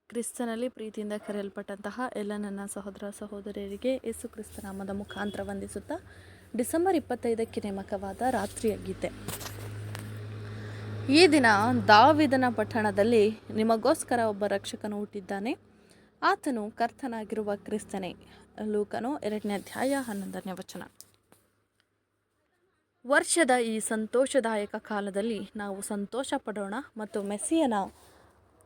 ಕ್ರಿಸ್ತನಲ್ಲಿ ಪ್ರೀತಿಯಿಂದ ಕರೆಯಲ್ಪಟ್ಟಂತಹ ಎಲ್ಲ ನನ್ನ ಸಹೋದರ ಸಹೋದರಿಯರಿಗೆ ಯೇಸು ಕ್ರಿಸ್ತ ನಾಮದ ಮುಖಾಂತರ ವಂದಿಸುತ್ತಾ ಡಿಸೆಂಬರ್ 25ಕ್ಕೆ ನೇಮಕವಾದ ರಾತ್ರಿಯ ಗೀತೆ. ಈ ದಿನ ದಾವೀದನ ಪಟ್ಟಣದಲ್ಲಿ ನಿಮಗೋಸ್ಕರ ಒಬ್ಬ ರಕ್ಷಕನು ಹುಟ್ಟಿದ್ದಾನೆ, ಆತನು ಕರ್ತನಾಗಿರುವ ಕ್ರಿಸ್ತನೇ. ಲೂಕನು 2ನೇ ಅಧ್ಯಾಯ 11ನೇ ವಚನ. ವರ್ಷದ ಈ ಸಂತೋಷದಾಯಕ ಕಾಲದಲ್ಲಿ ನಾವು ಸಂತೋಷ ಪಡೋಣ ಮತ್ತು ಮೆಸ್ಸಿಯನ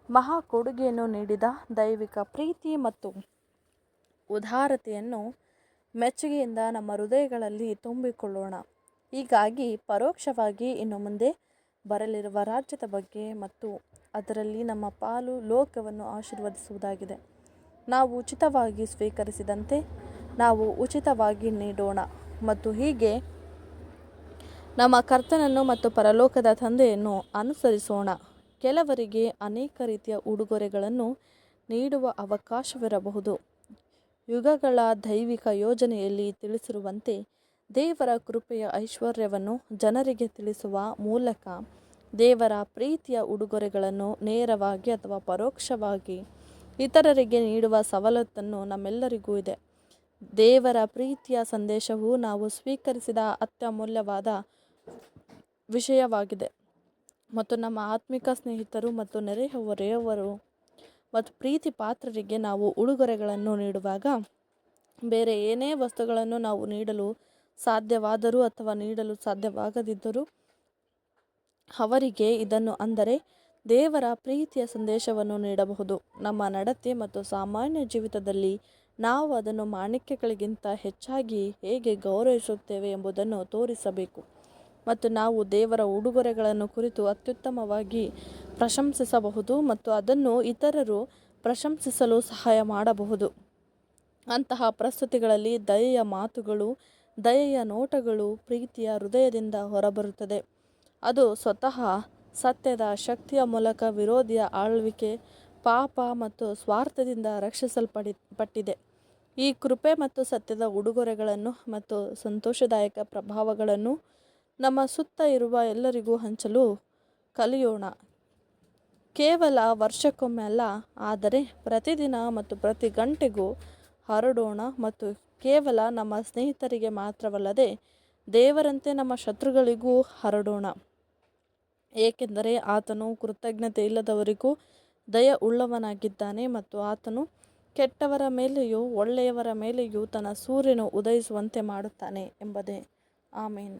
ಮಹಾ ಕೊಡುಗೆಯನ್ನು ನೀಡಿದ ದೈವಿಕ ಪ್ರೀತಿ ಮತ್ತು ಉದಾರತೆಯನ್ನು ಮೆಚ್ಚುಗೆಯಿಂದ ನಮ್ಮ ಹೃದಯಗಳಲ್ಲಿ ತುಂಬಿಕೊಳ್ಳೋಣ. ಹೀಗಾಗಿ ಪರೋಕ್ಷವಾಗಿ ಇನ್ನು ಮುಂದೆ ಬರಲಿರುವ ರಾಜ್ಯದ ಬಗ್ಗೆ ಮತ್ತು ಅದರಲ್ಲಿ ನಮ್ಮ ಪಾಲು ಲೋಕವನ್ನು ಆಶೀರ್ವದಿಸುವುದಾಗಿದೆ. ನಾವು ಉಚಿತವಾಗಿ ಸ್ವೀಕರಿಸಿದಂತೆ ನಾವು ಉಚಿತವಾಗಿ ನೀಡೋಣ ಮತ್ತು ಹೀಗೆ ನಮ್ಮ ಕರ್ತನನ್ನು ಮತ್ತು ಪರಲೋಕದ ತಂದೆಯನ್ನು ಅನುಸರಿಸೋಣ. ಕೆಲವರಿಗೆ ಅನೇಕ ರೀತಿಯ ಉಡುಗೊರೆಗಳನ್ನು ನೀಡುವ ಅವಕಾಶವಿರಬಹುದು. ಯುಗಗಳ ದೈವಿಕ ಯೋಜನೆಯಲ್ಲಿ ತಿಳಿಸಿರುವಂತೆ ದೇವರ ಕೃಪೆಯ ಐಶ್ವರ್ಯವನ್ನು ಜನರಿಗೆ ತಿಳಿಸುವ ಮೂಲಕ ದೇವರ ಪ್ರೀತಿಯ ಉಡುಗೊರೆಗಳನ್ನು ನೇರವಾಗಿ ಅಥವಾ ಪರೋಕ್ಷವಾಗಿ ಇತರರಿಗೆ ನೀಡುವ ಸವಲತ್ತನ್ನು ನಮ್ಮೆಲ್ಲರಿಗೂ ಇದೆ. ದೇವರ ಪ್ರೀತಿಯ ಸಂದೇಶವು ನಾವು ಸ್ವೀಕರಿಸಿದ ಅತ್ಯಮೂಲ್ಯವಾದ ವಿಷಯವಾಗಿದೆ ಮತ್ತು ನಮ್ಮ ಆತ್ಮಿಕ ಸ್ನೇಹಿತರು ಮತ್ತು ನೆರೆಹೊರೆಯವರು ಮತ್ತು ಪ್ರೀತಿ ಪಾತ್ರರಿಗೆ ನಾವು ಉಡುಗೊರೆಗಳನ್ನು ನೀಡುವಾಗ ಬೇರೆ ಏನೇ ವಸ್ತುಗಳನ್ನು ನಾವು ನೀಡಲು ಸಾಧ್ಯವಾದರೂ ಅಥವಾ ನೀಡಲು ಸಾಧ್ಯವಾಗದಿದ್ದರೂ ಅವರಿಗೆ ಇದನ್ನು ಅಂದರೆ ದೇವರ ಪ್ರೀತಿಯ ಸಂದೇಶವನ್ನು ನೀಡಬಹುದು. ನಮ್ಮ ನಡತೆ ಮತ್ತು ಸಾಮಾನ್ಯ ಜೀವಿತದಲ್ಲಿ ನಾವು ಅದನ್ನು ಮಾಣಿಕ್ಯಗಳಿಗಿಂತ ಹೆಚ್ಚಾಗಿ ಹೇಗೆ ಗೌರವಿಸುತ್ತೇವೆ ಎಂಬುದನ್ನು ತೋರಿಸಬೇಕು ಮತ್ತು ನಾವು ದೇವರ ಉಡುಗೊರೆಗಳನ್ನು ಕುರಿತು ಅತ್ಯುತ್ತಮವಾಗಿ ಪ್ರಶಂಸಿಸಬಹುದು ಮತ್ತು ಅದನ್ನು ಇತರರು ಪ್ರಶಂಸಿಸಲು ಸಹಾಯ ಮಾಡಬಹುದು. ಅಂತಹ ಪರಿಸ್ಥಿತಿಗಳಲ್ಲಿ ದಯೆಯ ಮಾತುಗಳು, ದಯೆಯ ನೋಟಗಳು ಪ್ರೀತಿಯ ಹೃದಯದಿಂದ ಹೊರಬರುತ್ತದೆ. ಅದು ಸ್ವತಃ ಸತ್ಯದ ಶಕ್ತಿಯ ಮೂಲಕ ವಿರೋಧಿಯ ಆಳ್ವಿಕೆ, ಪಾಪ ಮತ್ತು ಸ್ವಾರ್ಥದಿಂದ ರಕ್ಷಿಸಲ್ಪಟ್ಟಿದೆ. ಈ ಕೃಪೆ ಮತ್ತು ಸತ್ಯದ ಉಡುಗೊರೆಗಳನ್ನು ಮತ್ತು ಸಂತೋಷದಾಯಕ ಪ್ರಭಾವಗಳನ್ನು ನಮ್ಮ ಸುತ್ತ ಇರುವ ಎಲ್ಲರಿಗೂ ಹಂಚಲು ಕಲಿಯೋಣ. ಕೇವಲ ವರ್ಷಕ್ಕೊಮ್ಮೆ ಅಲ್ಲ, ಆದರೆ ಪ್ರತಿದಿನ ಮತ್ತು ಪ್ರತಿ ಗಂಟೆಗೂ ಹರಡೋಣ ಮತ್ತು ಕೇವಲ ನಮ್ಮ ಸ್ನೇಹಿತರಿಗೆ ಮಾತ್ರವಲ್ಲದೆ ದೇವರಂತೆ ನಮ್ಮ ಶತ್ರುಗಳಿಗೂ ಹರಡೋಣ. ಏಕೆಂದರೆ ಆತನು ಕೃತಜ್ಞತೆ ಇಲ್ಲದವರಿಗೂ ದಯೆ ಉಳ್ಳವನಾಗಿದ್ದಾನೆ ಮತ್ತು ಆತನು ಕೆಟ್ಟವರ ಮೇಲೆಯೂ ಒಳ್ಳೆಯವರ ಮೇಲೆಯೂ ತನ್ನ ಸೂರ್ಯನು ಉದಯಿಸುವಂತೆ ಮಾಡುತ್ತಾನೆ ಎಂಬುದೇ. ಆಮೇನ್.